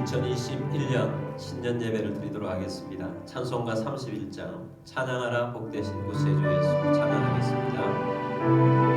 2021년 신년 예배를 드리도록 하겠습니다. 찬송가 31장 찬양하라 복되신 구세주 예수 찬양하겠습니다.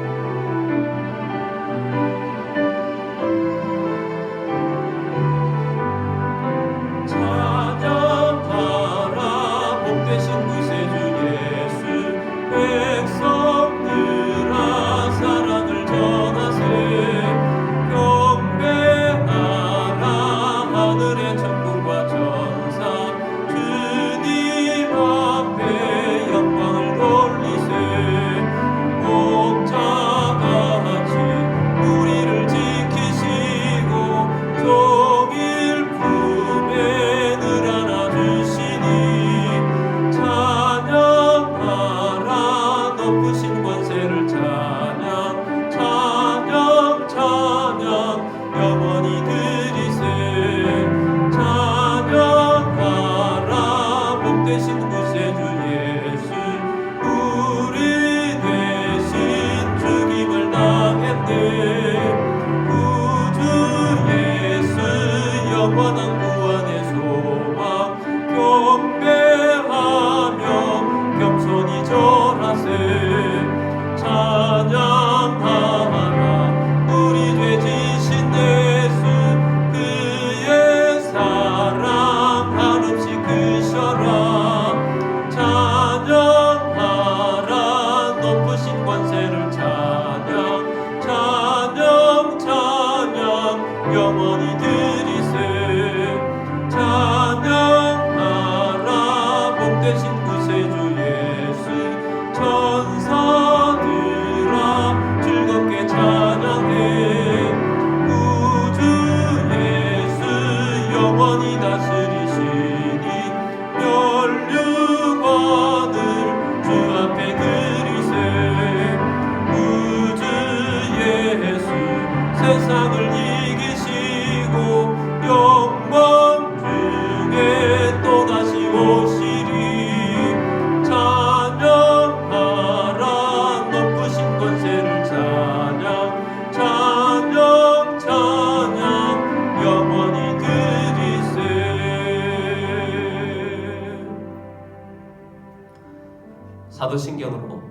사도신경으로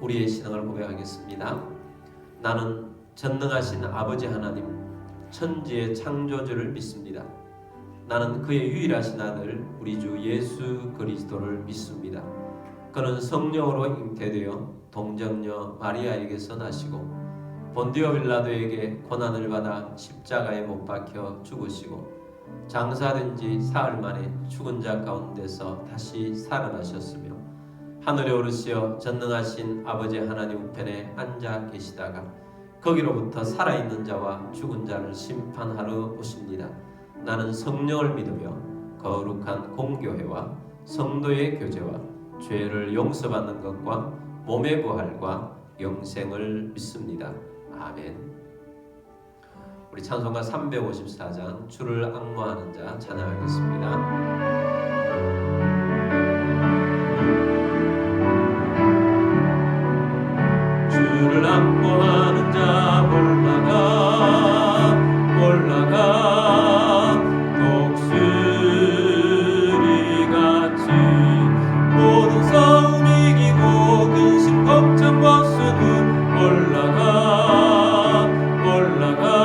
우리의 신앙을 고백하겠습니다. 나는 전능하신 아버지 하나님, 천지의 창조주를 믿습니다. 나는 그의 유일하신 아들 우리 주 예수 그리스도를 믿습니다. 그는 성령으로 잉태되어 동정녀 마리아에게서 나시고 본디오 빌라도에게 고난을 받아 십자가에 못 박혀 죽으시고 장사된 지 사흘 만에 죽은 자 가운데서 다시 살아나셨으며 하늘에 오르시어 전능하신 아버지 하나님 우편에 앉아 계시다가 거기로부터 살아있는 자와 죽은 자를 심판하러 오십니다. 나는 성령을 믿으며 거룩한 공교회와 성도의 교제와 죄를 용서받는 것과 몸의 부활과 영생을 믿습니다. 아멘. 우리 찬송가 354장 주를 앙모하는 자 찬양하겠습니다. 주를 앙모하는 자 올라가 독수리 같이 모든 싸움 이기고 근심 걱정 벗은 후 올라가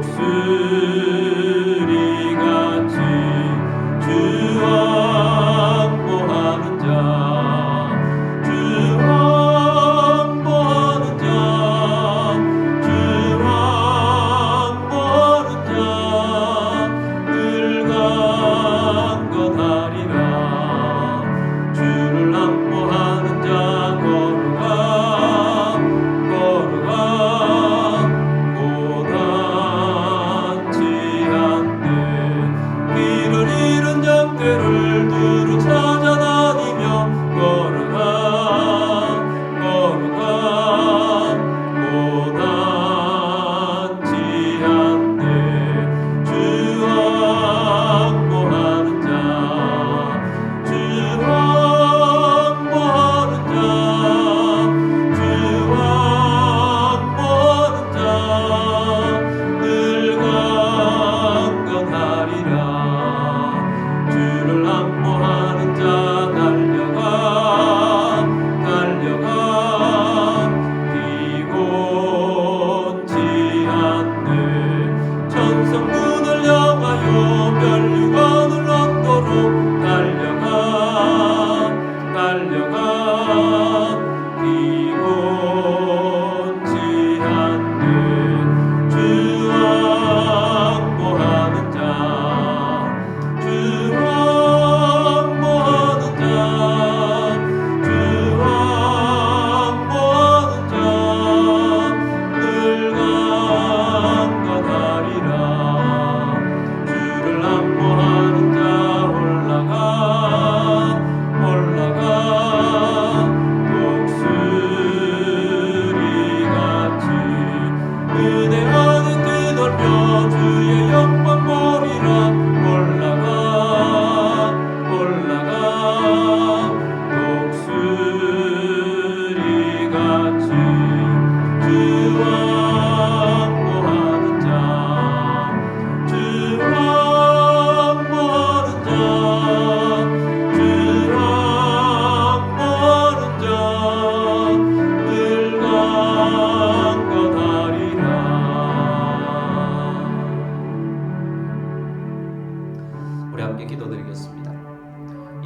독수리 같이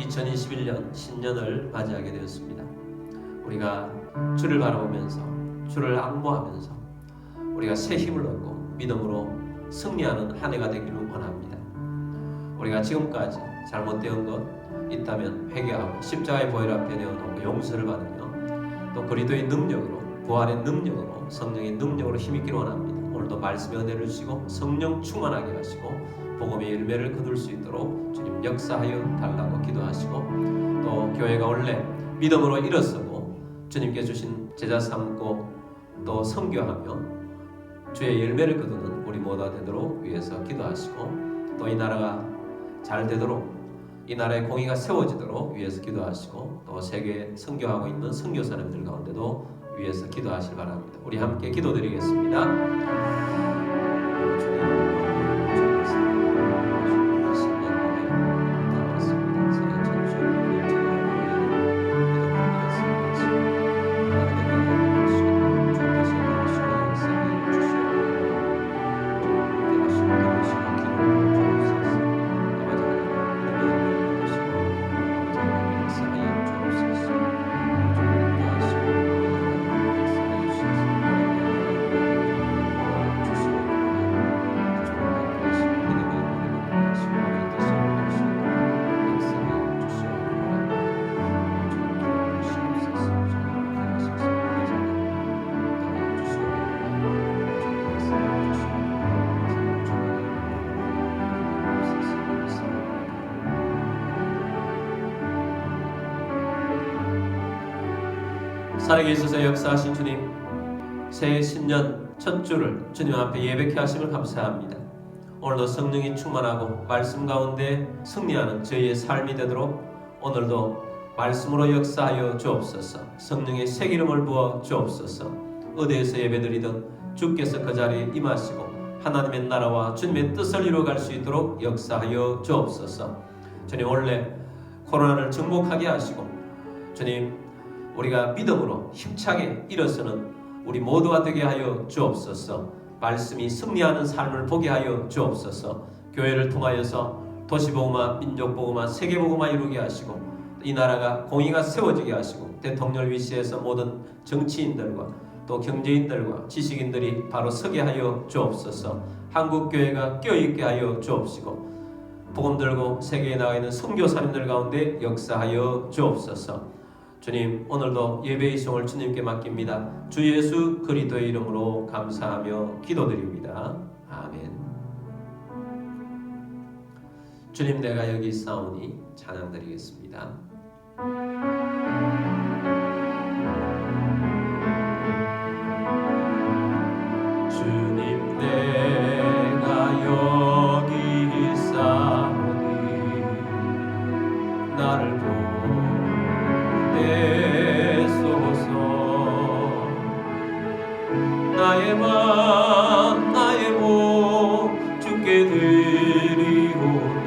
2021년 신년을 맞이하게 되었습니다. 우리가 주를 바라보면서 주를 앙모하면서 우리가 새 힘을 얻고 믿음으로 승리하는 한 해가 되기를 원합니다. 우리가 지금까지 잘못되은 것 있다면 회개하고 십자가의 보혈 앞에 내어놓고 용서를 받으며 또 그리스도의 능력으로 부활의 능력으로 성령의 능력으로 힘있기를 원합니다. 오늘도 말씀의 은혜를 주시고 성령 충만하게 하시고 복음의 열매를 거둘 수 있도록 주님 역사하여 달라고 기도하시고 또 교회가 원래 믿음으로 일어서고 주님께 주신 제자 삼고 또 선교하며 주의 열매를 거두는 우리 모두가 되도록 위해서 기도하시고 또 이 나라가 잘 되도록 이 나라의 공의가 세워지도록 위해서 기도하시고 또 세계에 선교하고 있는 선교사님들 가운데도 위해서 기도하시길 바랍니다. 우리 함께 기도드리겠습니다. 살아계 있어서 역사하신 주님, 새해 신년 첫 주를 주님 앞에 예배케 하심을 감사합니다. 오늘도 성령이 충만하고 말씀 가운데 승리하는 저희의 삶이 되도록 오늘도 말씀으로 역사하여 주옵소서. 성령의 새 기름을 부어 주옵소서. 어디에서 예배드리든 주께서 그 자리에 임하시고 하나님의 나라와 주님의 뜻을 이루어갈 수 있도록 역사하여 주옵소서. 주님, 원래 코로나를 정복하게 하시고 주님, 우리가 믿음으로 힘차게 일어서는 우리 모두가 되게 하여 주옵소서. 말씀이 승리하는 삶을 보게 하여 주옵소서. 교회를 통하여서 도시복음화, 민족복음화, 세계복음화 이루게 하시고 이 나라가 공의가 세워지게 하시고 대통령 위치에서 모든 정치인들과 또 경제인들과 지식인들이 바로 서게 하여 주옵소서. 한국교회가 껴있게 하여 주옵시고 복음 들고 세계에 나가 있는 선교사님들 가운데 역사하여 주옵소서. 주님, 오늘도 예배의 시종을 주님께 맡깁니다. 주 예수 그리스도의 이름으로 감사하며 기도드립니다. 아멘. 주님, 내가 여기 있사오니 찬양드리겠습니다. 주님, 내가 여기 있사오니 나를 보내소서. 나의 맘 나의 몸 주께 드리오니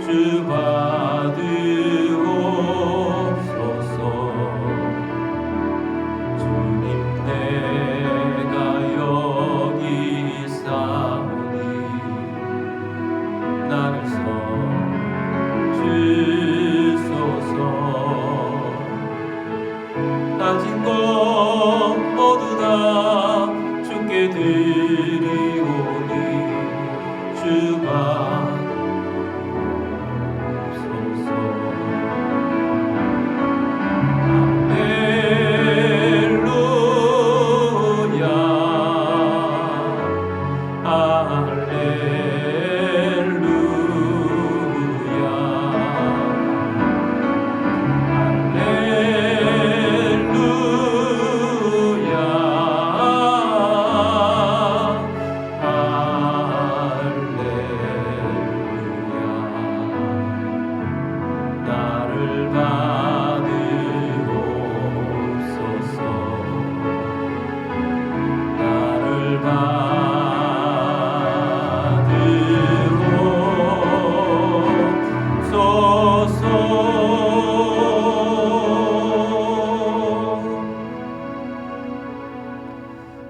주 받으옵소서. 주님, 내가 여기 있사오니 나를 써주소서. 가진 것 모두 다 주께 드리오니 주 받으옵소서. 할렐루야 할렐루야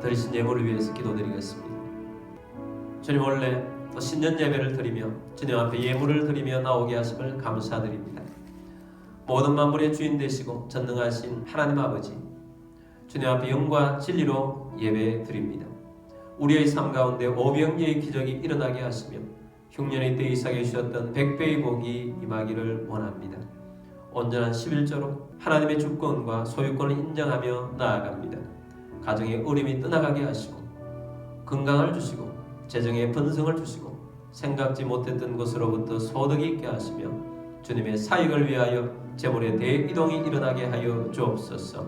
드리신 예물을 위해서 기도드리겠습니다. 주님, 원래 또 신년 예배를 드리며 주님 앞에 예물을 드리며 나오게 하심을 감사드립니다. 모든 만물의 주인 되시고 전능하신 하나님 아버지, 주님 앞에 영과 진리로 예배 드립니다. 우리의 삶 가운데 오병이의 기적이 일어나게 하시며 흉년의 때 이삭에 주셨던 100배의 복이 임하기를 원합니다. 온전한 11조로 하나님의 주권과 소유권을 인정하며 나아갑니다. 가정의 어려움이 떠나가게 하시고 건강을 주시고 재정의 번성을 주시고 생각지 못했던 곳으로부터 소득이 있게 하시며 주님의 사역을 위하여 재물의 대이동이 일어나게 하여 주옵소서.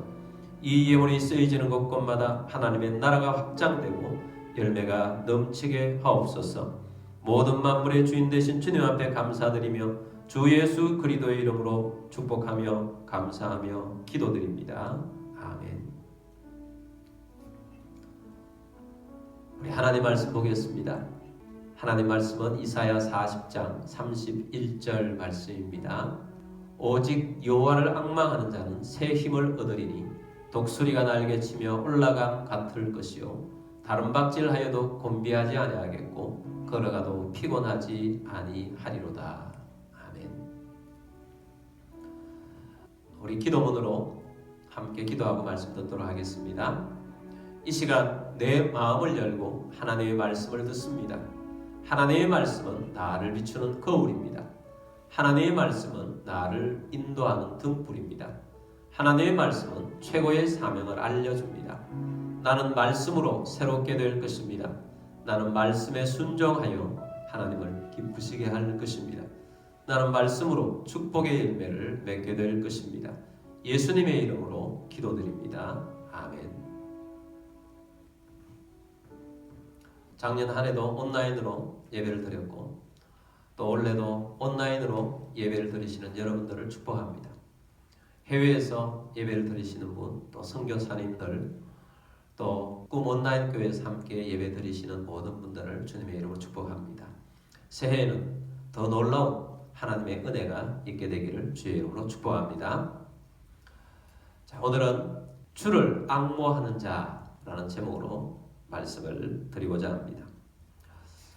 이 예물이 쓰여지는 곳곳마다 하나님의 나라가 확장되고 열매가 넘치게 하옵소서. 모든 만물의 주인 되신 주님 앞에 감사드리며 주 예수 그리스도의 이름으로 축복하며 감사하며 기도드립니다. 아멘. 우리 하나님 말씀 보겠습니다. 하나님 말씀은 이사야 40장 31절 말씀입니다. 오직 여호와를 앙망하는 자는 새 힘을 얻으리니 독수리가 날개치며 올라감 같을 것이요 다른 박질하여도 곤비하지 아니하겠고 걸어가도 피곤하지 아니하리로다. 아멘. 우리 기도문으로 함께 기도하고 말씀 듣도록 하겠습니다. 이 시간 내 마음을 열고 하나님의 말씀을 듣습니다. 하나님의 말씀은 나를 비추는 거울입니다. 하나님의 말씀은 나를 인도하는 등불입니다. 하나님의 말씀은 최고의 사명을 알려줍니다. 나는 말씀으로 새롭게 될 것입니다. 나는 말씀에 순종하여 하나님을 기쁘시게 할 것입니다. 나는 말씀으로 축복의 열매를 맺게 될 것입니다. 예수님의 이름으로 기도드립니다. 아멘. 작년 한 해도 온라인으로 예배를 드렸고 또 올해도 온라인으로 예배를 드리시는 여러분들을 축복합니다. 해외에서 예배를 드리시는 분, 또 선교사님들, 또 꿈 온라인 교회에서 함께 예배 드리시는 모든 분들을 주님의 이름으로 축복합니다. 새해에는 더 놀라운 하나님의 은혜가 있게 되기를 주의 이름으로 축복합니다. 자, 오늘은 주를 앙모하는 자라는 제목으로 말씀을 드리고자 합니다.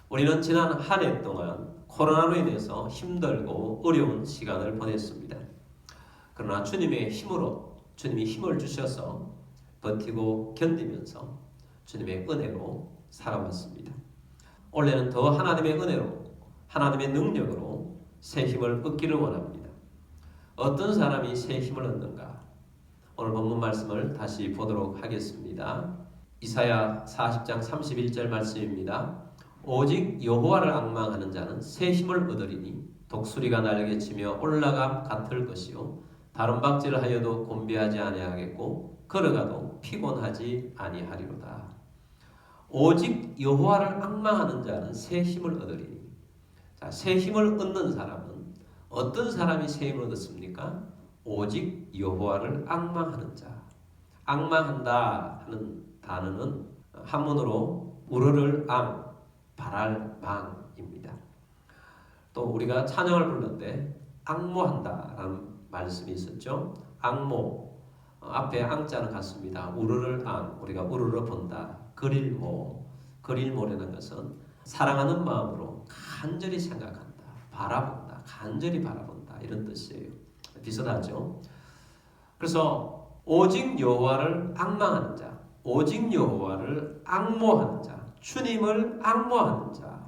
우리는 지난 한 해 동안 코로나로 인해서 힘들고 어려운 시간을 보냈습니다. 그러나 주님의 힘으로, 주님이 힘을 주셔서 버티고 견디면서 주님의 은혜로 살아왔습니다. 올해는 더 하나님의 은혜로, 하나님의 능력으로 새 힘을 얻기를 원합니다. 어떤 사람이 새 힘을 얻는가? 오늘 본문 말씀을 다시 보도록 하겠습니다. 이사야 40장 31절 말씀입니다. 오직 여호와를 앙망하는 자는 새 힘을 얻으리니 독수리가 날개치며 올라감 같을 것이요 다른 박질을 하여도 곤비하지 아니하겠고 걸어가도 피곤하지 아니하리로다. 오직 여호와를 앙망하는 자는 새 힘을 얻으리니. 자, 새 힘을 얻는 사람은 어떤 사람이 새 힘을 얻었습니까? 오직 여호와를 앙망하는 자. 앙망한다 하는 단어는 한문으로 우르를 앙, 바랄 망입니다. 또 우리가 찬양을 부르는데 앙모한다라는 말씀이 있었죠. 앙모, 앞에 앙자는 같습니다. 우르를 앙, 우리가 우르르 본다. 그릴모, 그릴모라는 것은 사랑하는 마음으로 간절히 생각한다, 바라본다, 간절히 바라본다 이런 뜻이에요. 비슷하죠. 그래서 오직 여호와를 앙망하는 자, 오직 여호와를 앙모하는 자, 주님을 앙모하는 자,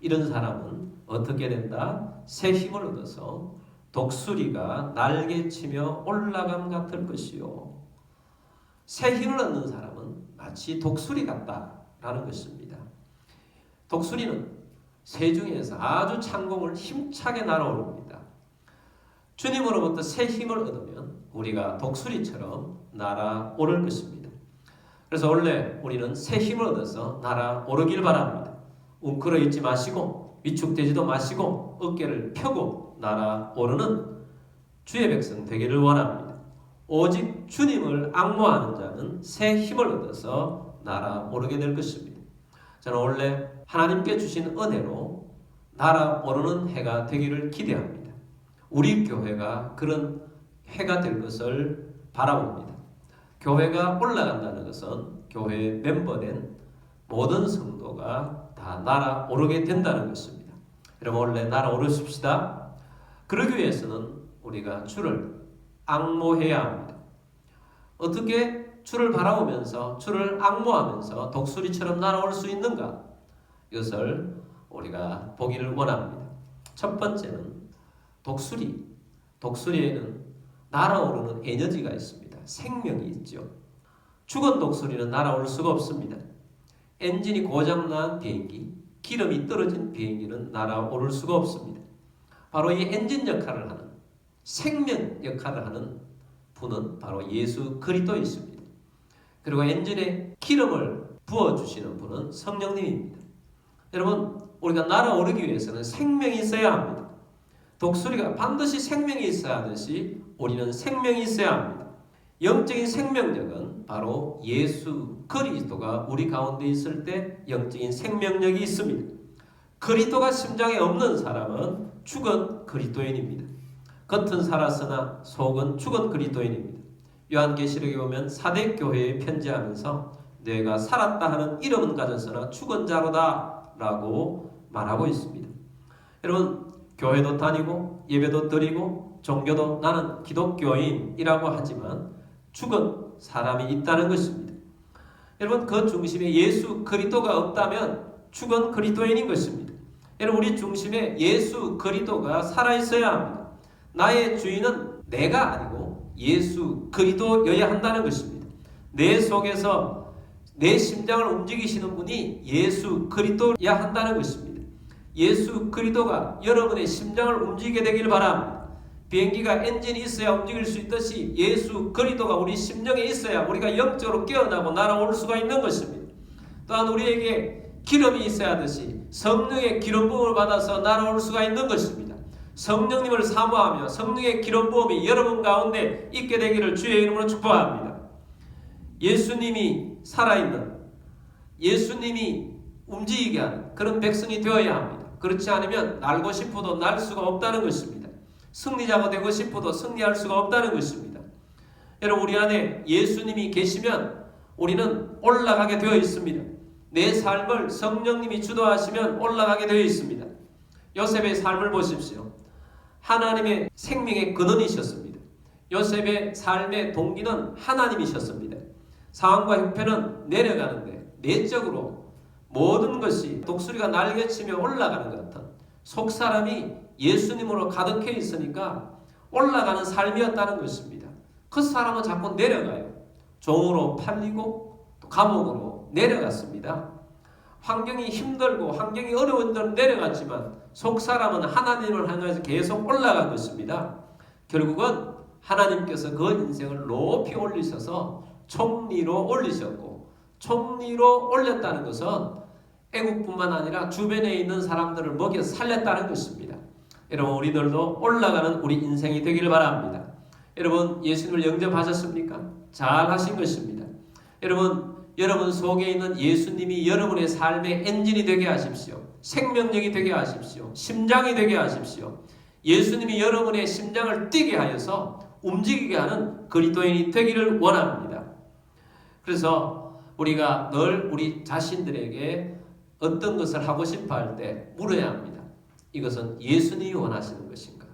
이런 사람은 어떻게 된다? 새 힘을 얻어서 독수리가 날개치며 올라감 같을 것이요. 새 힘을 얻는 사람은 마치 독수리 같다라는 것입니다. 독수리는 새 중에서 아주 창공을 힘차게 날아오릅니다. 주님으로부터 새 힘을 얻으면 우리가 독수리처럼 날아오를 것입니다. 그래서 원래 우리는 새 힘을 얻어서 날아오르길 바랍니다. 웅크러 있지 마시고 위축되지도 마시고 어깨를 펴고 날아오르는 주의 백성 되기를 원합니다. 오직 주님을 앙모하는 자는 새 힘을 얻어서 날아오르게 될 것입니다. 저는 원래 하나님께 주신 은혜로 날아오르는 해가 되기를 기대합니다. 우리 교회가 그런 해가 될 것을 바라봅니다. 교회가 올라간다는 것은 교회 멤버된 모든 성도가 다 다 날아오르게 된다는 것입니다. 여러분 원래 날아오르십시다. 그러기 위해서는 우리가 주를 앙모해야 합니다. 어떻게 주를 바라보면서 주를 앙모하면서 독수리처럼 날아올 수 있는가? 이것을 우리가 보기를 원합니다. 첫 번째는 독수리에는 날아오르는 에너지가 있습니다. 생명이 있죠. 죽은 독수리는 날아올 수가 없습니다. 엔진이 고장난 비행기, 기름이 떨어진 비행기는 날아오를 수가 없습니다. 바로 이 엔진 역할을 하는, 생명 역할을 하는 분은 바로 예수 그리스도이십니다. 그리고 엔진에 기름을 부어주시는 분은 성령님입니다. 여러분, 우리가 날아오르기 위해서는 생명이 있어야 합니다. 독수리가 반드시 생명이 있어야 하듯이 우리는 생명이 있어야 합니다. 영적인 생명력은 바로 예수 그리스도가 우리 가운데 있을 때 영적인 생명력이 있습니다. 그리스도가 심장에 없는 사람은 죽은 그리스도인입니다. 겉은 살았으나 속은 죽은 그리스도인입니다. 요한계시록에 보면 사대 교회에 편지하면서 내가 살았다 하는 이름은 가졌으나 죽은 자로다 라고 말하고 있습니다. 여러분, 교회도 다니고 예배도 드리고 종교도 나는 기독교인이라고 하지만 죽은 사람이 있다는 것입니다. 여러분, 그 중심에 예수 그리스도가 없다면 죽은 그리스도인인 것입니다. 여러분, 우리 중심에 예수 그리스도가 살아있어야 합니다. 나의 주인은 내가 아니고 예수 그리스도여야 한다는 것입니다. 내 속에서 내 심장을 움직이시는 분이 예수 그리스도여야 한다는 것입니다. 예수 그리스도가 여러분의 심장을 움직이게 되길 바랍니다. 비행기가 엔진이 있어야 움직일 수 있듯이 예수 그리스도가 우리 심령에 있어야 우리가 영적으로 깨어나고 날아올 수가 있는 것입니다. 또한 우리에게 기름이 있어야 하듯이 성령의 기름 부음을 받아서 날아올 수가 있는 것입니다. 성령님을 사모하며 성령의 기름 부음이 여러분 가운데 있게 되기를 주의 이름으로 축복합니다. 예수님이 살아있는, 예수님이 움직이게 하는 그런 백성이 되어야 합니다. 그렇지 않으면 날고 싶어도 날 수가 없다는 것입니다. 승리자가 되고 싶어도 승리할 수가 없다는 것입니다. 여러분, 우리 안에 예수님이 계시면 우리는 올라가게 되어 있습니다. 내 삶을 성령님이 주도하시면 올라가게 되어 있습니다. 요셉의 삶을 보십시오. 하나님의 생명의 근원이셨습니다. 요셉의 삶의 동기는 하나님이셨습니다. 상황과 형편은 내려가는데 내적으로 모든 것이 독수리가 날개치며 올라가는 것 같은 속사람이 예수님으로 가득해 있으니까 올라가는 삶이었다는 것입니다. 그 사람은 자꾸 내려가요. 종으로 팔리고 또 감옥으로 내려갔습니다. 환경이 힘들고 환경이 어려운 데는 내려갔지만 속사람은 하나님을 향해서 계속 올라간 것입니다. 결국은 하나님께서 그 인생을 높이 올리셔서 총리로 올리셨고, 총리로 올렸다는 것은 애국뿐만 아니라 주변에 있는 사람들을 먹여 살렸다는 것입니다. 여러분, 우리들도 올라가는 우리 인생이 되기를 바랍니다. 여러분, 예수님을 영접하셨습니까? 잘 하신 것입니다. 여러분 속에 있는 예수님이 여러분의 삶의 엔진이 되게 하십시오. 생명력이 되게 하십시오. 심장이 되게 하십시오. 예수님이 여러분의 심장을 뛰게 하여서 움직이게 하는 그리스도인이 되기를 원합니다. 그래서 우리가 늘 우리 자신들에게 어떤 것을 하고 싶어 할 때 물어야 합니다. 이것은 예수님이 원하시는 것인가?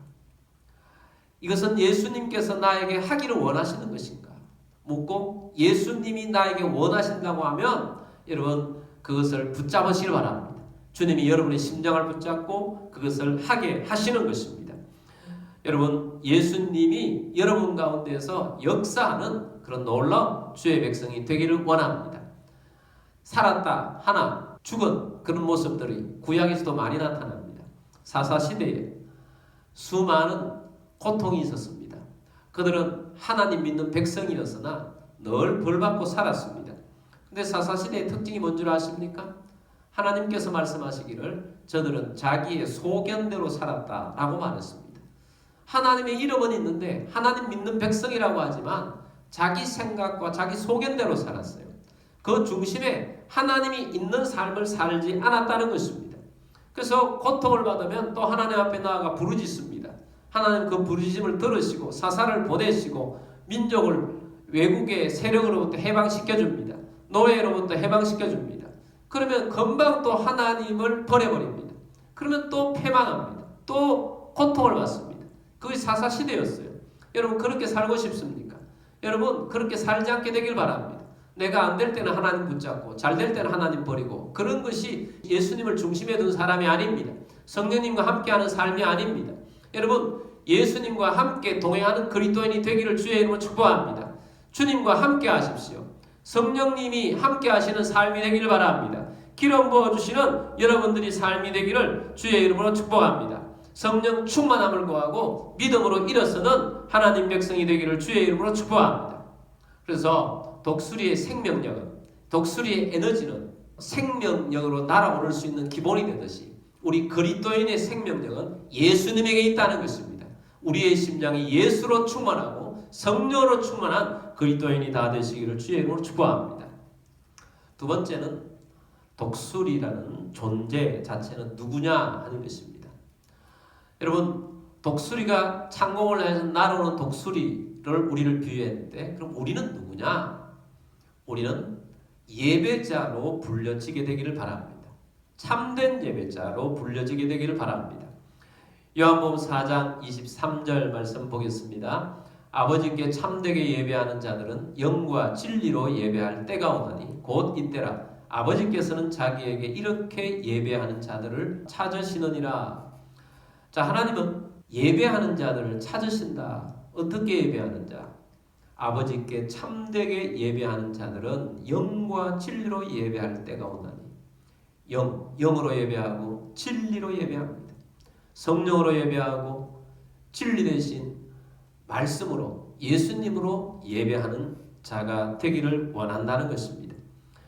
이것은 예수님께서 나에게 하기를 원하시는 것인가? 묻고 예수님이 나에게 원하신다고 하면 여러분 그것을 붙잡으시길 바랍니다. 주님이 여러분의 심장을 붙잡고 그것을 하게 하시는 것입니다. 여러분, 예수님이 여러분 가운데서 역사하는 그런 놀라운 주의 백성이 되기를 원합니다. 살았다 하나 죽은 그런 모습들이 구약에서도 많이 나타납니다. 사사시대에 수많은 고통이 있었습니다. 그들은 하나님 믿는 백성이었으나 늘 벌받고 살았습니다. 근데 사사시대의 특징이 뭔 줄 아십니까? 하나님께서 말씀하시기를 저들은 자기의 소견대로 살았다라고 말했습니다. 하나님의 이름은 있는데 하나님 믿는 백성이라고 하지만 자기 생각과 자기 소견대로 살았어요. 그 중심에 하나님이 있는 삶을 살지 않았다는 것입니다. 그래서 고통을 받으면 또 하나님 앞에 나아가 부르짖습니다. 하나님 그 부르짖음을 들으시고 사사를 보내시고 민족을 외국의 세력으로부터 해방시켜줍니다. 노예로부터 해방시켜줍니다. 그러면 금방 또 하나님을 버려버립니다. 그러면 또 패망합니다. 또 고통을 받습니다. 그것이 사사시대였어요. 여러분 그렇게 살고 싶습니까? 여러분 그렇게 살지 않게 되길 바랍니다. 내가 안 될 때는 하나님 붙잡고 잘 될 때는 하나님 버리고 그런 것이 예수님을 중심에 둔 사람이 아닙니다. 성령님과 함께하는 삶이 아닙니다. 여러분 예수님과 함께 동행하는 그리스도인이 되기를 주의 이름으로 축복합니다. 주님과 함께 하십시오. 성령님이 함께 하시는 삶이 되기를 바랍니다. 기름 부어주시는 여러분들이 삶이 되기를 주의 이름으로 축복합니다. 성령 충만함을 구하고 믿음으로 일어서는 하나님 백성이 되기를 주의 이름으로 축복합니다. 그래서 독수리의 생명력은, 독수리의 에너지는 생명력으로 날아오를 수 있는 기본이 되듯이 우리 그리스도인의 생명력은 예수님에게 있다는 것입니다. 우리의 심장이 예수로 충만하고 성령으로 충만한 그리스도인이 다 되시기를 주의 이름으로 축복합니다. 두 번째는 독수리라는 존재 자체는 누구냐 하는 것입니다. 여러분 독수리가 창공을 해서 날아오는 독수리를 우리를 비유했는데 그럼 우리는 누구냐? 우리는 예배자로 불려지게 되기를 바랍니다. 참된 예배자로 불려지게 되기를 바랍니다. 요한복음 4장 23절 말씀 보겠습니다. 아버지께 참되게 예배하는 자들은 영과 진리로 예배할 때가 오나니 곧 이때라. 아버지께서는 자기에게 이렇게 예배하는 자들을 찾으시느니라. 자, 하나님은 예배하는 자들을 찾으신다. 어떻게 예배하는 자? 아버지께 참되게 예배하는 자들은 영과 진리로 예배할 때가 오나니 영으로 예배하고 진리로 예배합니다. 성령으로 예배하고 진리 대신 말씀으로 예수님으로 예배하는 자가 되기를 원한다는 것입니다.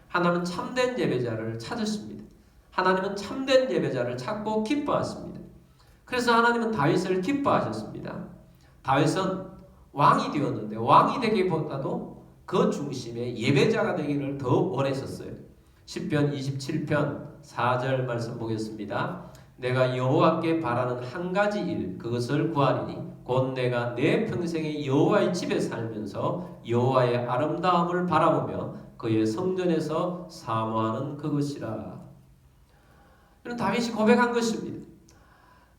하나님은 참된 예배자를 찾으십니다. 하나님은 참된 예배자를 찾고 기뻐하십니다. 그래서 하나님은 다윗을 기뻐하셨습니다. 다윗은 왕이 되었는데 왕이 되기보다도 그 중심에 예배자가 되기를 더 원했었어요. 시편 27편 4절 말씀 보겠습니다. 내가 여호와께 바라는 한 가지 일 그것을 구하리니 곧 내가 내 평생에 여호와의 집에 살면서 여호와의 아름다움을 바라보며 그의 성전에서 사모하는 그것이라. 이런 다윗이 고백한 것입니다.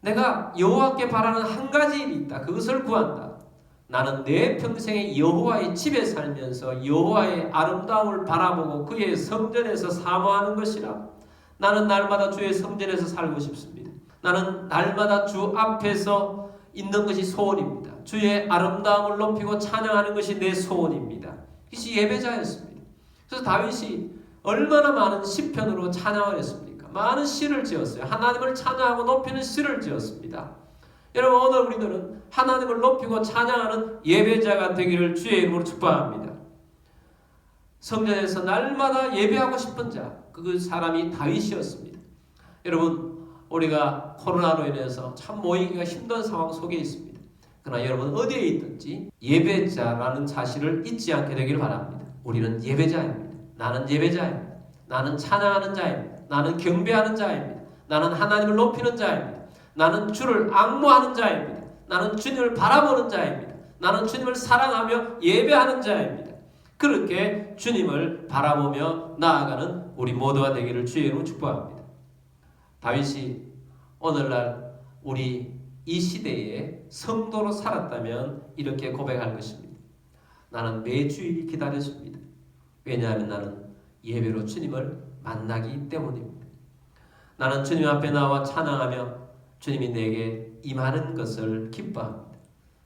내가 여호와께 바라는 한 가지 일이 있다. 그것을 구한다. 나는 내 평생에 여호와의 집에 살면서 여호와의 아름다움을 바라보고 그의 성전에서 사모하는 것이라. 나는 날마다 주의 성전에서 살고 싶습니다. 나는 날마다 주 앞에서 있는 것이 소원입니다. 주의 아름다움을 높이고 찬양하는 것이 내 소원입니다. 이것이 예배자였습니다. 그래서 다윗이 얼마나 많은 시편으로 찬양을 했습니까? 많은 시를 지었어요. 하나님을 찬양하고 높이는 시를 지었습니다. 여러분 오늘 우리들은 하나님을 높이고 찬양하는 예배자가 되기를 주의 이름으로 축복합니다. 성전에서 날마다 예배하고 싶은 자, 그 사람이 다윗이었습니다. 여러분 우리가 코로나로 인해서 참 모이기가 힘든 상황 속에 있습니다. 그러나 여러분 어디에 있든지 예배자라는 사실을 잊지 않게 되기를 바랍니다. 우리는 예배자입니다. 나는 예배자입니다. 나는 찬양하는 자입니다. 나는 경배하는 자입니다. 나는 하나님을 높이는 자입니다. 나는 주를 앙모하는 자입니다. 나는 주님을 바라보는 자입니다. 나는 주님을 사랑하며 예배하는 자입니다. 그렇게 주님을 바라보며 나아가는 우리 모두가 되기를 주의 이름으로 축복합니다. 다윗이 오늘날 우리 이 시대에 성도로 살았다면 이렇게 고백할 것입니다. 나는 매주일 기다렸습니다. 왜냐하면 나는 예배로 주님을 만나기 때문입니다. 나는 주님 앞에 나와 찬양하며 주님이 내게 임하는 것을 기뻐합니다.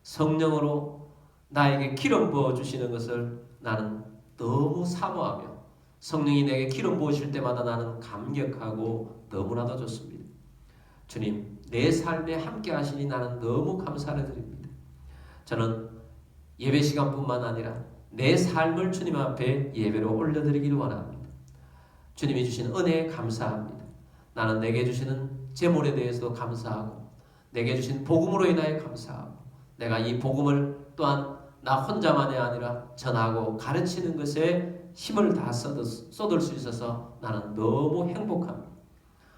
성령으로 나에게 기름 부어주시는 것을 나는 너무 사모하며 성령이 내게 기름 부으실 때마다 나는 감격하고 너무나도 좋습니다. 주님, 내 삶에 함께 하시니 나는 너무 감사를 드립니다. 저는 예배 시간뿐만 아니라 내 삶을 주님 앞에 예배로 올려드리기를 원합니다. 주님이 주신 은혜에 감사합니다. 나는 내게 주시는 제물에 대해서도 감사하고 내게 주신 복음으로 인하여 감사하고 내가 이 복음을 또한 나 혼자만이 아니라 전하고 가르치는 것에 힘을 다 쏟을 수 있어서 나는 너무 행복합니다.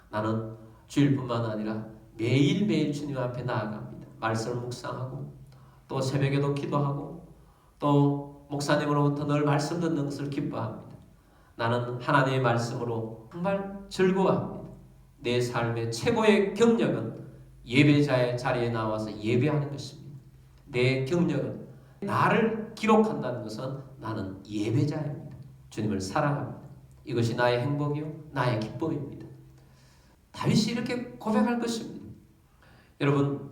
나는 주일뿐만 아니라 매일매일 주님 앞에 나아갑니다. 말씀을 묵상하고 또 새벽에도 기도하고 또 목사님으로부터 늘 말씀 듣는 것을 기뻐합니다. 나는 하나님의 말씀으로 정말 즐거워합니다. 내 삶의 최고의 경력은 예배자의 자리에 나와서 예배하는 것입니다. 내 경력은 나를 기록한다는 것은 나는 예배자입니다. 주님을 사랑합니다. 이것이 나의 행복이요 나의 기쁨입니다. 다윗이 이렇게 고백할 것입니다. 여러분,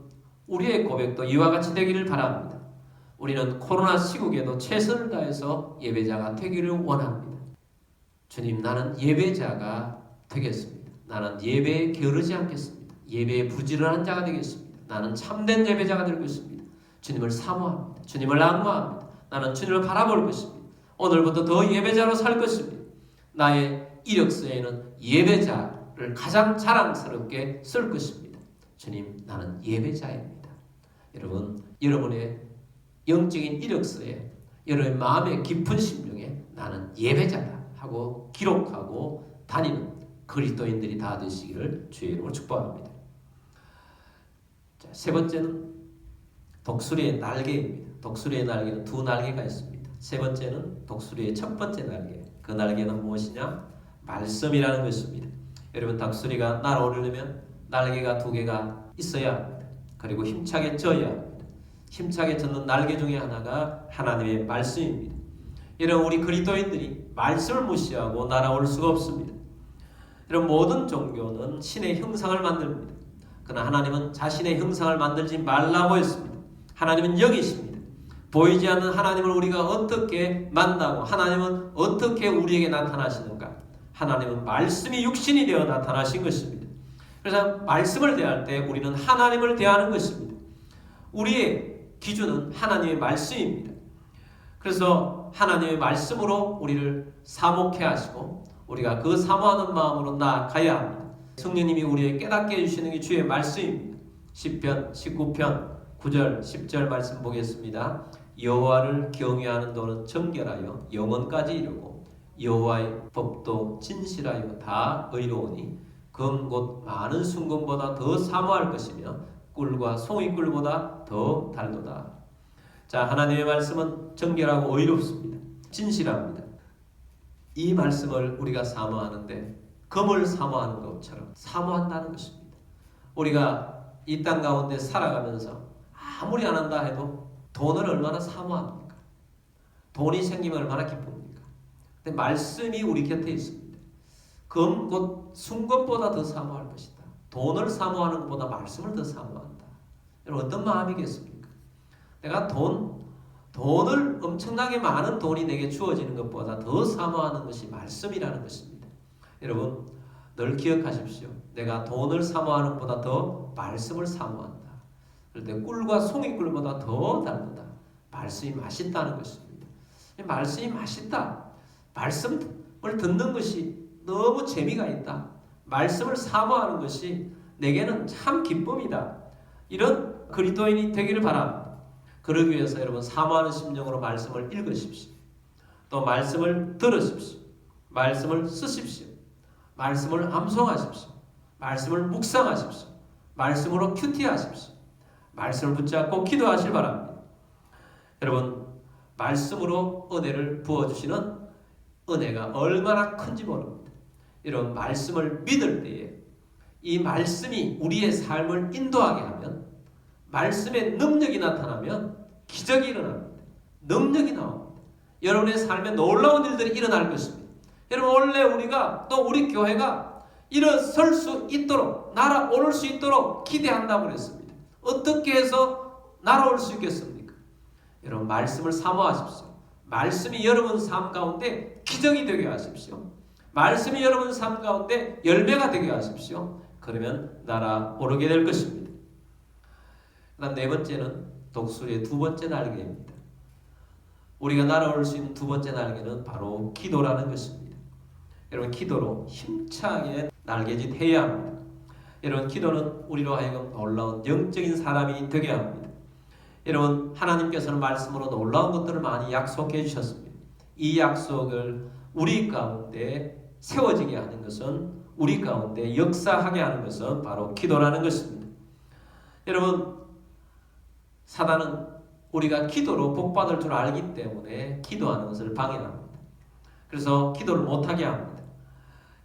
우리의 고백도 이와 같이 되기를 바랍니다. 우리는 코로나 시국에도 최선을 다해서 예배자가 되기를 원합니다. 주님, 나는 예배자가 되겠습니다. 나는 예배에 게으르지 않겠습니다. 예배에 부지런한 자가 되겠습니다. 나는 참된 예배자가 될 것입니다. 주님을 사모합니다. 주님을 앙모합니다. 나는 주님을 바라볼 것입니다. 오늘부터 더 예배자로 살 것입니다. 나의 이력서에는 예배자를 가장 자랑스럽게 쓸 것입니다. 주님, 나는 예배자입니다. 여러분, 여러분의 영적인 이력서에, 여러분의 마음의 깊은 심령에 나는 예배자다 하고 기록하고 다니는 그리스도인들이 다 되시기를 주의 이름으로 축복합니다. 자, 세 번째는 독수리의 날개입니다. 독수리의 날개는 두 날개가 있습니다. 세 번째는 독수리의 첫 번째 날개. 그 날개는 무엇이냐? 말씀이라는 것입니다. 여러분, 독수리가 날아오르려면 날개가 두 개가 있어야 합니다. 그리고 힘차게 져야 합니다. 힘차게 젓는 날개 중에 하나가 하나님의 말씀입니다. 이런 우리 그리스도인들이 말씀을 무시하고 날아올 수가 없습니다. 이런 모든 종교는 신의 형상을 만듭니다. 그러나 하나님은 자신의 형상을 만들지 말라고 했습니다. 하나님은 영이십니다. 보이지 않는 하나님을 우리가 어떻게 만나고 하나님은 어떻게 우리에게 나타나시는가? 하나님은 말씀이 육신이 되어 나타나신 것입니다. 그래서 말씀을 대할 때 우리는 하나님을 대하는 것입니다. 우리의 기준은 하나님의 말씀입니다. 그래서 하나님의 말씀으로 우리를 사모케 하시고 우리가 그 사모하는 마음으로 나아가야 합니다. 성령님이 우리에게 깨닫게 해주시는 게 주의 말씀입니다. 시편 19편 9절 10절 말씀 보겠습니다. 여호와를 경외하는 도는 정결하여 영원까지 이르고 여호와의 법도 진실하여 다 의로우니 금 곧 많은 순금보다 더 사모할 것이며 꿀과 송이꿀보다 더 달도다. 자, 하나님의 말씀은 정결하고 의롭습니다. 진실합니다. 이 말씀을 우리가 사모하는데 금을 사모하는 것처럼 사모한다는 것입니다. 우리가 이 땅 가운데 살아가면서 아무리 안 한다 해도 돈을 얼마나 사모합니까? 돈이 생기면 얼마나 기쁩니까? 근데 말씀이 우리 곁에 있습니다. 금 곧 순금보다 더 사모할 것이다. 돈을 사모하는 것보다 말씀을 더 사모한다. 여러분, 어떤 마음이겠습니까? 내가 돈을 엄청나게 많은 돈이 내게 주어지는 것보다 더 사모하는 것이 말씀이라는 것입니다. 여러분, 늘 기억하십시오. 내가 돈을 사모하는 것보다 더 말씀을 사모한다. 그런데 꿀과 송이꿀보다 더 달다. 말씀이 맛있다는 것입니다. 말씀이 맛있다. 말씀을 듣는 것이 너무 재미가 있다. 말씀을 사모하는 것이 내게는 참 기쁨이다. 이런 그리스도인이 되기를 바랍니다. 그러기 위해서 여러분, 사모하는 심령으로 말씀을 읽으십시오. 또 말씀을 들으십시오. 말씀을 쓰십시오. 말씀을 암송하십시오. 말씀을 묵상하십시오. 말씀으로 큐티하십시오. 말씀을 붙잡고 기도하시기 바랍니다. 여러분, 말씀으로 은혜를 부어주시는 은혜가 얼마나 큰지 모릅니다. 이런 말씀을 믿을 때에 이 말씀이 우리의 삶을 인도하게 하면, 말씀의 능력이 나타나면 기적이 일어납니다. 능력이 나옵니다. 여러분의 삶에 놀라운 일들이 일어날 것입니다. 여러분, 원래 우리가 또 우리 교회가 일어설 수 있도록, 날아오를 수 있도록 기대한다고 그랬습니다. 어떻게 해서 날아올 수 있겠습니까? 여러분, 말씀을 사모하십시오. 말씀이 여러분 삶 가운데 기적이 되게 하십시오. 말씀이 여러분 삶 가운데 열매가 되게 하십시오. 그러면 날아오르게 될 것입니다. 그다음 네 번째는 독수리의 두 번째 날개입니다. 우리가 날아올 수 있는 두 번째 날개는 바로 기도라는 것입니다. 여러분, 기도로 힘차게 날개짓 해야 합니다. 여러분, 기도는 우리로 하여금 놀라운 영적인 사람이 되게 합니다. 여러분, 하나님께서는 말씀으로 놀라운 것들을 많이 약속해 주셨습니다. 이 약속을 우리 가운데 세워지게 하는 것은, 우리 가운데 역사하게 하는 것은 바로 기도라는 것입니다. 여러분, 사단은 우리가 기도로 복받을 줄 알기 때문에 기도하는 것을 방해합니다. 그래서 기도를 못하게 합니다.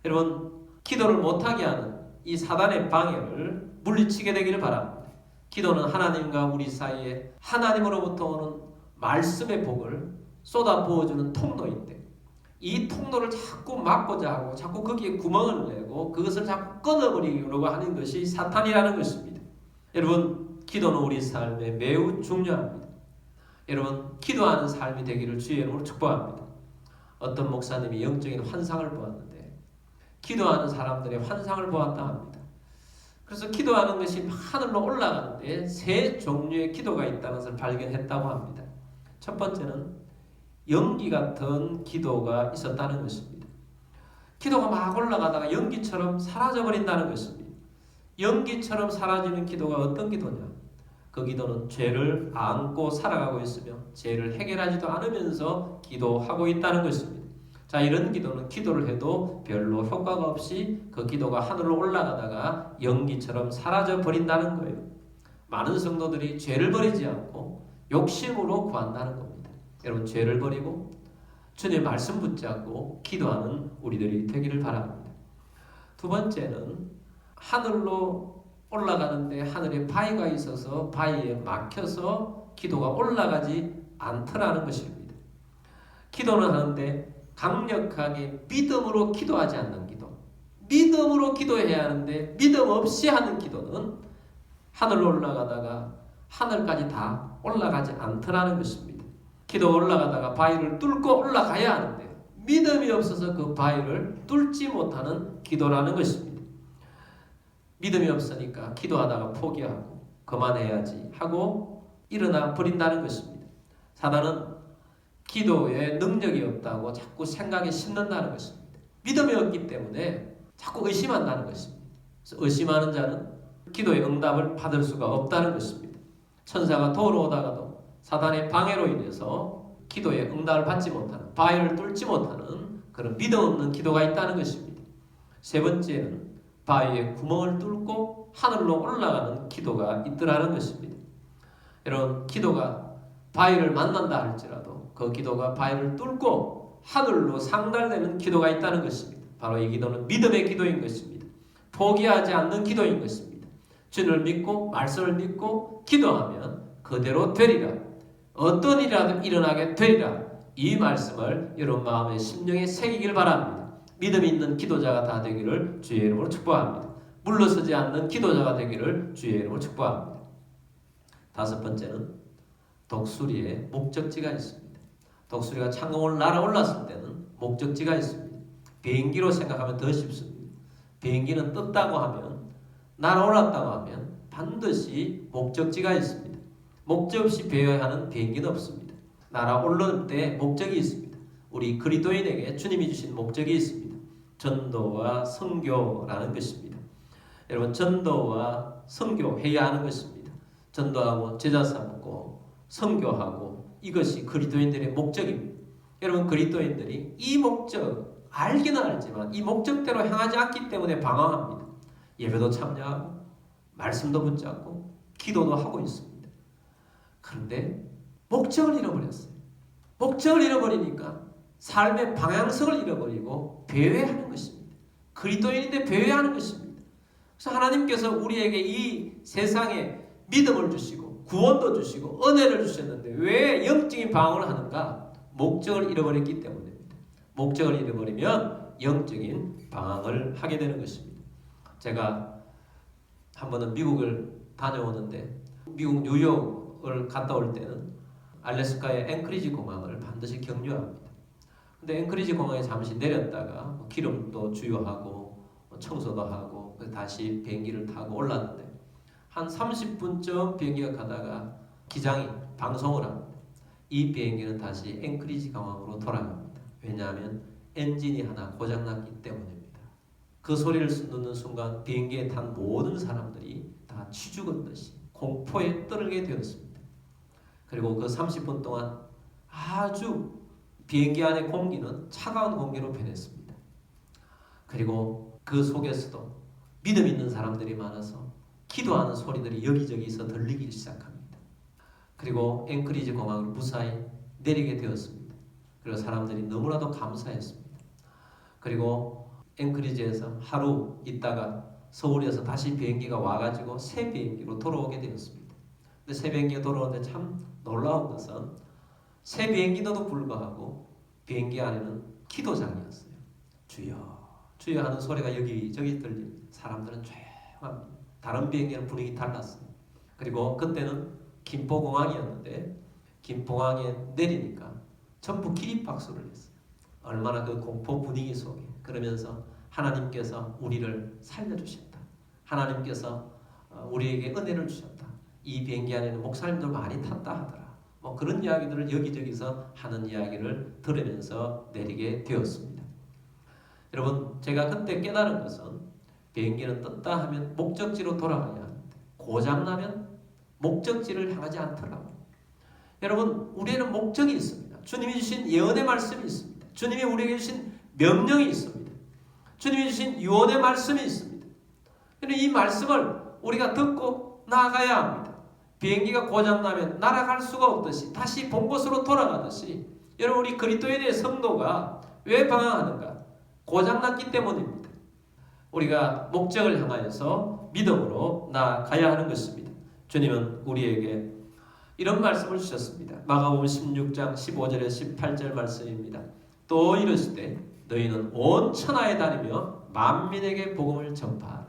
여러분, 기도를 못하게 하는 이 사단의 방해를 물리치게 되기를 바랍니다. 기도는 하나님과 우리 사이에 하나님으로부터 오는 말씀의 복을 쏟아 부어주는 통로인데, 이 통로를 자꾸 막고자 하고 자꾸 거기에 구멍을 내고 그것을 자꾸 끊어버리려고 하는 것이 사탄이라는 것입니다. 여러분, 기도는 우리 삶에 매우 중요합니다. 여러분, 기도하는 삶이 되기를 주의 이름으로 축복합니다. 어떤 목사님이 영적인 환상을 보았는데 기도하는 사람들의 환상을 보았다 합니다. 그래서 기도하는 것이 하늘로 올라가는데 세 종류의 기도가 있다는 것을 발견했다고 합니다. 첫 번째는 연기 같은 기도가 있었다는 것입니다. 기도가 막 올라가다가 연기처럼 사라져버린다는 것입니다. 연기처럼 사라지는 기도가 어떤 기도냐? 그 기도는 죄를 안고 살아가고 있으며 죄를 해결하지도 않으면서 기도하고 있다는 것입니다. 자, 이런 기도는 기도를 해도 별로 효과가 없이 그 기도가 하늘로 올라가다가 연기처럼 사라져 버린다는 거예요. 많은 성도들이 죄를 버리지 않고 욕심으로 구한다는 겁니다. 여러분, 죄를 버리고 주님의 말씀 붙잡고 기도하는 우리들이 되기를 바랍니다. 두 번째는 하늘로 올라가는데 하늘에 바위가 있어서 바위에 막혀서 기도가 올라가지 않더라는 것입니다. 기도는 하는데 강력하게 믿음으로 기도하지 않는 기도, 믿음으로 기도해야 하는데 믿음 없이 하는 기도는 하늘로 올라가다가 하늘까지 다 올라가지 않더라는 것입니다. 기도 올라가다가 바위를 뚫고 올라가야 하는데 믿음이 없어서 그 바위를 뚫지 못하는 기도라는 것입니다. 믿음이 없으니까 기도하다가 포기하고 그만해야지 하고 일어나 버린다는 것입니다. 사단은 기도에 능력이 없다고 자꾸 생각에 심는다는 것입니다. 믿음이 없기 때문에 자꾸 의심한다는 것입니다. 그래서 의심하는 자는 기도의 응답을 받을 수가 없다는 것입니다. 천사가 도로 오다가도 사단의 방해로 인해서 기도의 응답을 받지 못하는, 바위를 뚫지 못하는 그런 믿음 없는 기도가 있다는 것입니다. 세 번째는 바위에 구멍을 뚫고 하늘로 올라가는 기도가 있더라는 것입니다. 여러분, 기도가 바위를 만난다 할지라도 그 기도가 바위를 뚫고 하늘로 상달되는 기도가 있다는 것입니다. 바로 이 기도는 믿음의 기도인 것입니다. 포기하지 않는 기도인 것입니다. 주님을 믿고 말씀을 믿고 기도하면 그대로 되리라. 어떤 일이라도 일어나게 되리라. 이 말씀을 여러분 마음의 심령에 새기길 바랍니다. 믿음 있는 기도자가 다 되기를 주의 이름으로 축복합니다. 물러서지 않는 기도자가 되기를 주의 이름으로 축복합니다. 다섯 번째는 독수리의 목적지가 있습니다. 독수리가 창공을 날아올랐을 때는 목적지가 있습니다. 비행기로 생각하면 더 쉽습니다. 비행기는 떴다고 하면, 날아올랐다고 하면 반드시 목적지가 있습니다. 목적 없이 배회하는 비행기는 없습니다. 날아오를 때 목적이 있습니다. 우리 그리스도인에게 주님이 주신 목적이 있습니다. 전도와 선교라는 것입니다. 여러분, 전도와 선교해야 하는 것입니다. 전도하고 제자 삼고 선교하고 이것이 그리스도인들의 목적입니다. 여러분, 그리스도인들이 이 목적 알기는 알지만 이 목적대로 향하지 않기 때문에 방황합니다. 예배도 참여하고 말씀도 붙잡고 기도도 하고 있습니다. 그런데 목적을 잃어버렸어요. 목적을 잃어버리니까 삶의 방향성을 잃어버리고 배회하는 것입니다. 그리스도인인데 배회하는 것입니다. 그래서 하나님께서 우리에게 이 세상에 믿음을 주시고 구원도 주시고 은혜를 주셨는데 왜 영적인 방황을 하는가? 목적을 잃어버렸기 때문입니다. 목적을 잃어버리면 영적인 방황을 하게 되는 것입니다. 제가 한 번은 미국을 다녀오는데 미국 뉴욕을 갔다 올 때는 알래스카의 앵크리지 공항을 반드시 경유합니다. 근데 앵크리지 공항에 잠시 내렸다가 기름도 주유하고 청소도 하고 다시 비행기를 타고 올랐는데 한 30분쯤 비행기가 가다가 기장이 방송을 합니다. 이 비행기는 다시 앵크리지 공항으로 돌아갑니다. 왜냐하면 엔진이 하나 고장났기 때문입니다. 그 소리를 듣는 순간 비행기에 탄 모든 사람들이 다 치죽은 듯이 공포에 떨게 되었습니다. 그리고 그 30분 동안 아주 비행기 안의 공기는 차가운 공기로 변했습니다. 그리고 그 속에서도 믿음 있는 사람들이 많아서 기도하는 소리들이 여기저기서 들리기 시작합니다. 그리고 앵크리지 공항으로 무사히 내리게 되었습니다. 그래서 사람들이 너무나도 감사했습니다. 그리고 앵커리지에서 하루 있다가 서울에서 다시 비행기가 와가지고 새 비행기로 돌아오게 되었습니다. 근데 새 비행기가 돌아오는데 참 놀라운 것은 새 비행기도 불구하고 비행기 안에는 기도장이었어요. 주여 주여 하는 소리가 여기저기 들립니다. 사람들은 조용합니다. 다른 비행기는 분위기 달랐어요. 그리고 그때는 김포공항이었는데 김포공항에 내리니까 전부 기립박수를 했어요. 얼마나 그 공포 분위기 속에 그러면서 하나님께서 우리를 살려주셨다. 하나님께서 우리에게 은혜를 주셨다. 이 비행기 안에는 목사님들 많이 탔다 하더라. 뭐 그런 이야기들을 여기저기서 하는 이야기를 들으면서 내리게 되었습니다. 여러분 제가 그때 깨달은 것은 비행기는 떴다 하면 목적지로 돌아가야 하는데 고장나면 목적지를 향하지 않더라고요. 여러분 우리에는 목적이 있습니다. 주님이 주신 예언의 말씀이 있습니다. 주님이 우리에게 주신 명령이 있습니다. 주님이 주신 유언의 말씀이 있습니다. 이 말씀을 우리가 듣고 나아가야 합니다. 비행기가 고장나면 날아갈 수가 없듯이 다시 본 곳으로 돌아가듯이 여러분 우리 그리스도인의 성도가 왜 방황하는가? 고장났기 때문입니다. 우리가 목적을 향하여서 믿음으로 나아가야 하는 것입니다. 주님은 우리에게 이런 말씀을 주셨습니다. 마가복음 16장 15절에서 18절 말씀입니다. 또 이르시되 너희는 온 천하에 다니며 만민에게 복음을 전파하라.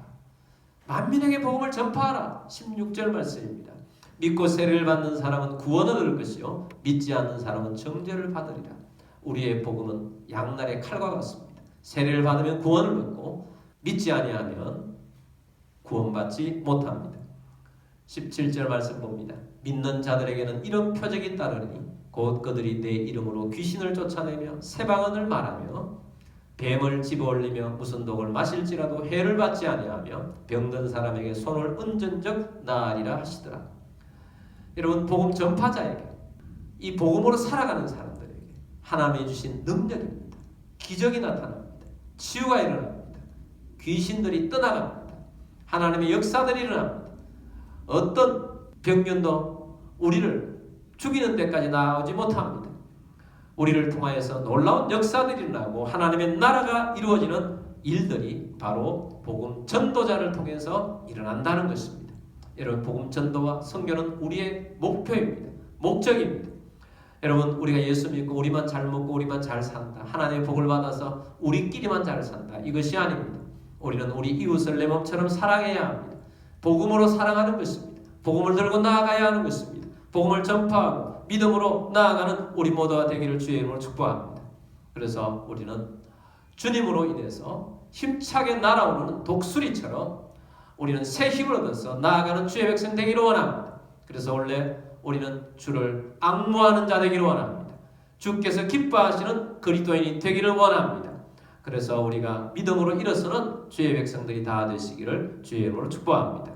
만민에게 복음을 전파하라. 16절 말씀입니다. 믿고 세례를 받는 사람은 구원을 얻을 것이요 믿지 않는 사람은 정죄를 받으리라. 우리의 복음은 양날의 칼과 같습니다. 세례를 받으면 구원을 얻고 믿지 아니하면 구원받지 못합니다. 17절 말씀 봅니다. 믿는 자들에게는 이런 표적이 따르니 곧 그들이 내 이름으로 귀신을 쫓아내며 새 방언을 말하며 뱀을 집어올리며 무슨 독을 마실지라도 해를 받지 아니하며 병든 사람에게 손을 얹은 적 나으리라 하시더라. 여러분 복음 전파자에게 이 복음으로 살아가는 사람들에게 하나님이 주신 능력입니다. 기적이 나타납니다. 치유가 일어납니다. 귀신들이 떠나갑니다. 하나님의 역사들이 일어납니다. 어떤 병균도 우리를 죽이는 데까지 나오지 못합니다. 우리를 통하여서 놀라운 역사들이 일어나고 하나님의 나라가 이루어지는 일들이 바로 복음 전도자를 통해서 일어난다는 것입니다. 여러분 복음 전도와 선교는 우리의 목표입니다. 목적입니다. 여러분 우리가 예수 믿고 우리만 잘 먹고 우리만 잘 산다. 하나님의 복을 받아서 우리끼리만 잘 산다. 이것이 아닙니다. 우리는 우리 이웃을 내 몸처럼 사랑해야 합니다. 복음으로 사랑하는 것입니다. 복음을 들고 나아가야 하는 것입니다. 복음을 전파하고 믿음으로 나아가는 우리 모두가 되기를 주의 이름으로 축복합니다. 그래서 우리는 주님으로 인해서 힘차게 날아오르는 독수리처럼 우리는 새 힘을 얻어서 나아가는 주의 백성 되기를 원합니다. 그래서 원래 우리는 주를 앙모하는 자 되기를 원합니다. 주께서 기뻐하시는 그리스도인이 되기를 원합니다. 그래서 우리가 믿음으로 일어서는 주의 백성들이 다 되시기를 주의 이름으로 축복합니다.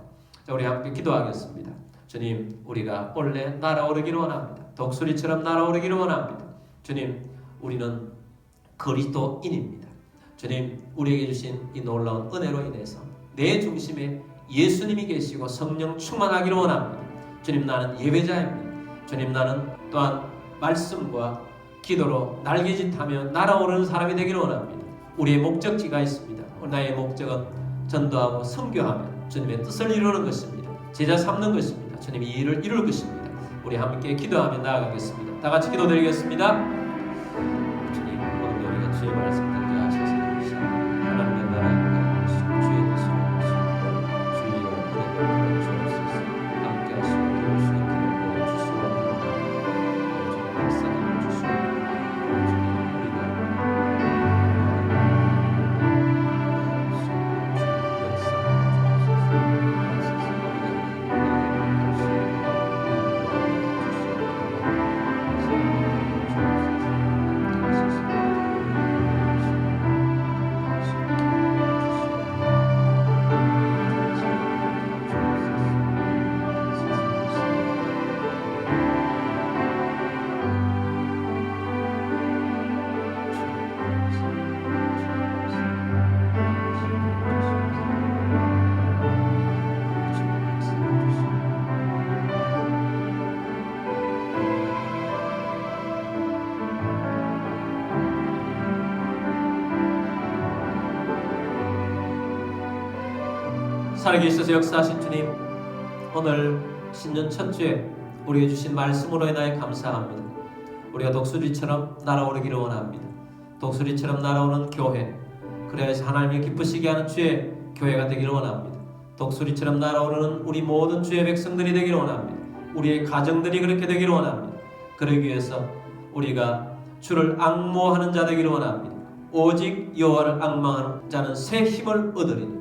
자, 우리 함께 기도하겠습니다. 주님, 우리가 원래 날아오르기를 원합니다. 독수리처럼 날아오르기를 원합니다. 주님, 우리는 그리스도인입니다. 주님, 우리에게 주신 이 놀라운 은혜로 인해서 내 중심에 예수님이 계시고 성령 충만하기를 원합니다. 주님, 나는 예배자입니다. 주님, 나는 또한 말씀과 기도로 날개짓하며 날아오르는 사람이 되기를 원합니다. 우리의 목적지가 있습니다. 나의 목적은 전도하고 선교하며 주님의 뜻을 이루는 것입니다. 제자 삼는 것입니다. 주님 이 일을 이룰 것입니다. 우리 함께 기도하며 나아가겠습니다. 다 같이 기도드리겠습니다. 주님, 오늘 우리가 주의 말씀 듣게 하셔서 하나님의 나라에 가시고 주의 뜻을 이루시고 주의 은혜를 주옵소서. 함께 하시고 도우시고 기도를 주시고 주의 역사를 주시고 살아계셔서 역사하신 주님, 오늘 신년 첫 주에 우리에게 주신 말씀으로 인하여 감사합니다. 우리가 독수리처럼 날아오르기를 원합니다. 독수리처럼 날아오는 교회, 그래야지 하나님이 기쁘시게 하는 주의 교회가 되기를 원합니다. 독수리처럼 날아오르는 우리 모든 주의 백성들이 되기를 원합니다. 우리의 가정들이 그렇게 되기를 원합니다. 그러기 위해서 우리가 주를 앙모하는 자 되기를 원합니다. 오직 여호와를 앙망하는 자는 새 힘을 얻으리니,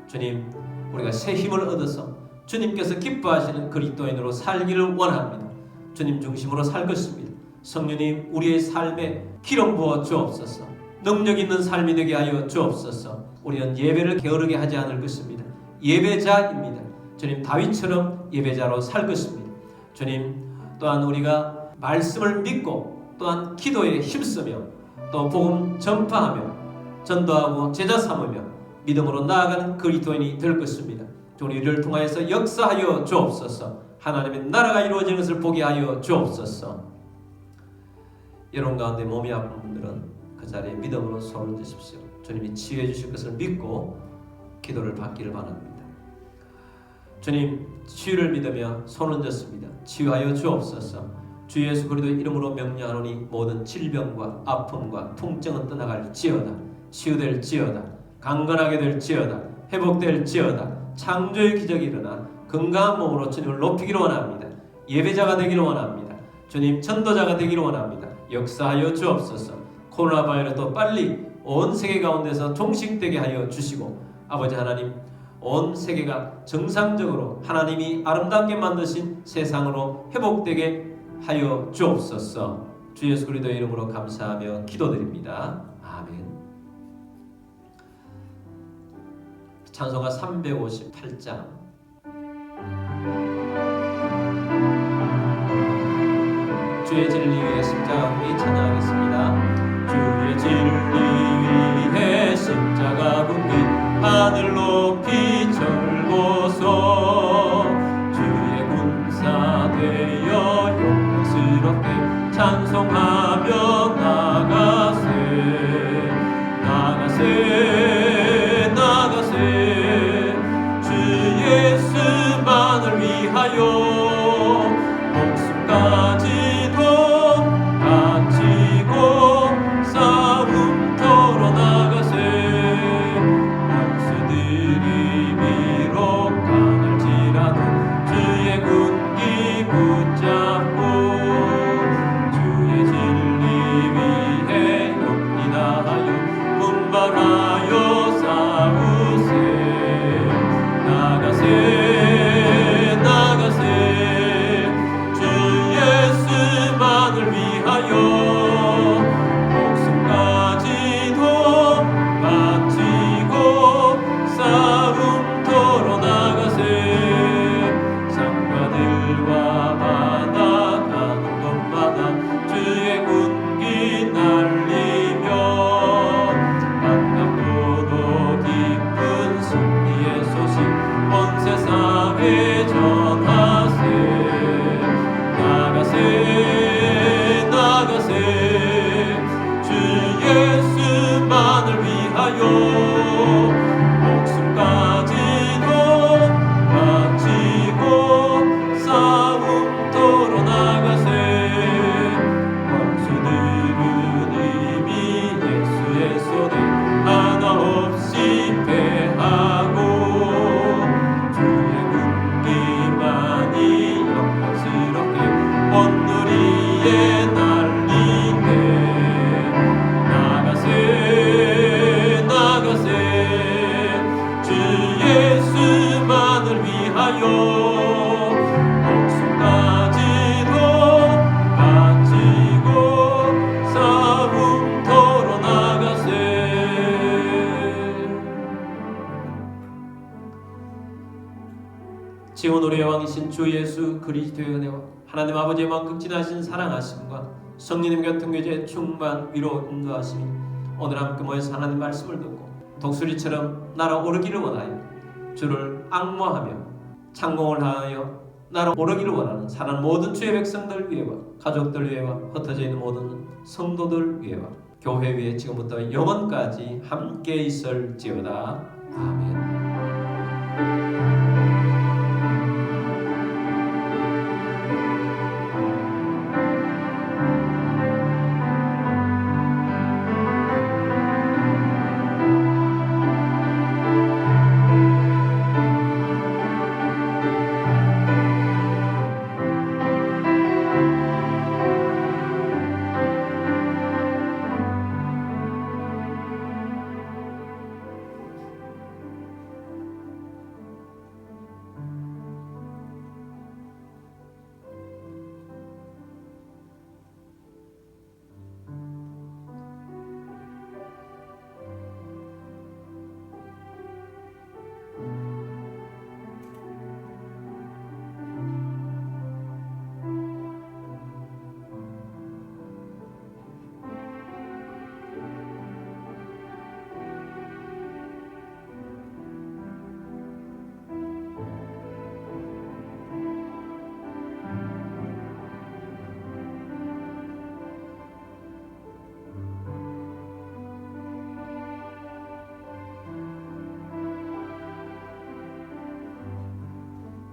주님, 우리가 새 힘을 얻어서 주님께서 기뻐하시는 그리스도인으로 살기를 원합니다. 주님 중심으로 살 것입니다. 성령님, 우리의 삶에 기름 부어 주옵소서. 능력 있는 삶이 되게 하여 주옵소서. 우리는 예배를 게으르게 하지 않을 것입니다. 예배자입니다. 주님, 다윗처럼 예배자로 살 것입니다. 주님, 또한 우리가 말씀을 믿고 또한 기도에 힘쓰며 또 복음 전파하며 전도하고 제자 삼으며 믿음으로 나아가는 그리스도인이 될 것입니다. 우리를 통하여서 역사하여 주옵소서. 하나님의 나라가 이루어지는 것을 보게 하여 주옵소서. 여러분 가운데 몸이 아픈 분들은 그 자리에 믿음으로 손을 드십시오. 주님이 치유해 주실 것을 믿고 기도를 받기를 바랍니다. 주님, 치유를 믿으며 손을 졌습니다. 치유하여 주옵소서. 주 예수 그리스도의 이름으로 명령하노니 모든 질병과 아픔과 통증은 떠나갈지어다. 치유될지어다. 강건하게 될지어다. 회복될지어다. 창조의 기적이 일어나 건강한 몸으로 주님을 높이기를 원합니다. 예배자가 되기를 원합니다. 주님, 전도자가 되기를 원합니다. 역사하여 주옵소서. 코로나 바이러스도 빨리 온 세계 가운데서 종식되게 하여 주시고, 아버지 하나님, 온 세계가 정상적으로 하나님이 아름답게 만드신 세상으로 회복되게 하여 주옵소서. 주 예수 그리스도의 이름으로 감사하며 기도드립니다. 아멘. 찬송가 358장. 주의 진리 위에 십자가 우리 찬양하겠습니다. 주의 진리 위에 십자가 군기 하늘 높이 절고서 주의 군사 되어 영광스럽게 찬송하며 나가세 나가세 나가세 주 예수만을 위하여 목숨까지도 바치고 싸움터로 나가세 원수들이 비록 강할지라도 주의 군기 붙잡고 주의 진리 위에 용기 다하여 분발하여 싸우세 나가세 나가세 주 예수만을 위하여 목숨까지도 바치고 싸움터로 나가세 산과들과 바다 가는 곳마다 주의 군기 날리며 반갑고도 기쁜 승리의 소식 온 세상에 전하세 나가세 나가세 주 예수만을 위하여 목숨까지도 바치고 싸움터로 나가세 원수들은 이미 예수의 손에 하나 없이 패하고 주의 군기만이 영광스럽게 온누리에 날리네 나가세 나가세 주 예수만을 위하여 목숨까지도 바치고 싸움터로 나가세. 지금 우리의 왕이신 주 예수 그리스도의 은혜와 하나님 아버지의 만극진하신 사랑하심과 성령님 같은 교제의 충만 위로 인도하심이 오늘 함께 모여서 하나님 말씀을 듣고 독수리처럼 날아오르기를 원하여 주를 앙모하며 창공을 하여 날아오르기를 원하는 사랑하는 모든 주의 백성들 위에와 가족들 위에와 흩어져 있는 모든 성도들 위에와 교회 위에 지금부터 영원까지 함께 있을지어다. 아멘. 주님.